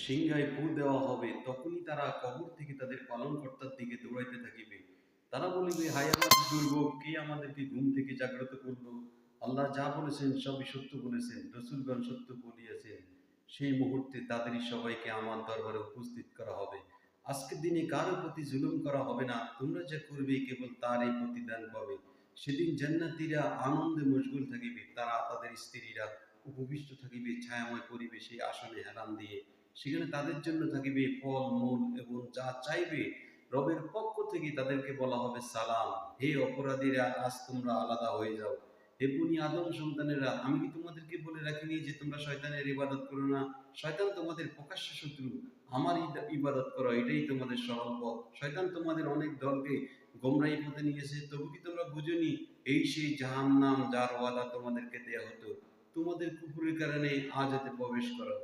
সিংহায় ফু দেওয়া হবে, তখনই তারা কবর থেকে তাদের পালনকর্তার দিকে দৌড়াইতে থাকিবে। তারা বলিবে, হায় আমাদের দুর্ভোগ, কে আমাদেরকে ঘুম থেকে জাগ্রত করলো? আল্লাহ যা বলেছেন সবই সত্য বলেছেন, রসুলগণ সত্য বলিয়াছেন। সেই মুহূর্তে তাদেরই সবাইকে আমার দরবারে উপস্থিত করা হবে। আজকের দিনে কারো প্রতি জুলুম করা হবে না, তোমরা যা করবে কেবল তারই প্রতিদান পাবে। সেদিন জান্নাতীরা আনন্দে মশগুল থাকিবে, তারা তাদের স্ত্রীরা উপবিষ্ট থাকিবে ছায়াময় পরিবেশে আসনে হেলান দিয়ে। সেখানে তাদের জন্য থাকিবে ফল মূল এবং যা চাইবে রবের পক্ষ থেকে তাদেরকে বলা হবে সালাম। হে অপরাধীরা, আজ তোমরা আলাদা হয়ে যাও। হে বনি আদম সন্তানেরা, আমি কি তোমাদেরকে বলে রাখিনি যে তোমরা শয়তানের ইবাদত করো না? শয়তান তোমাদের প্রকাশ্য শত্রু। আমার ইবাদত করো, এটাই তোমাদের সরল পথ। শয়তান তোমাদের অনেক দলকে গোমরাহি পথে নিয়েছে, তবু কি তোমরা বুঝনি? এই সেই জাহান্নাম যার ওয়াদা তোমাদেরকে দেয়া হতো। তোমাদের কুফুরের কারণে আজ এতে প্রবেশ করো।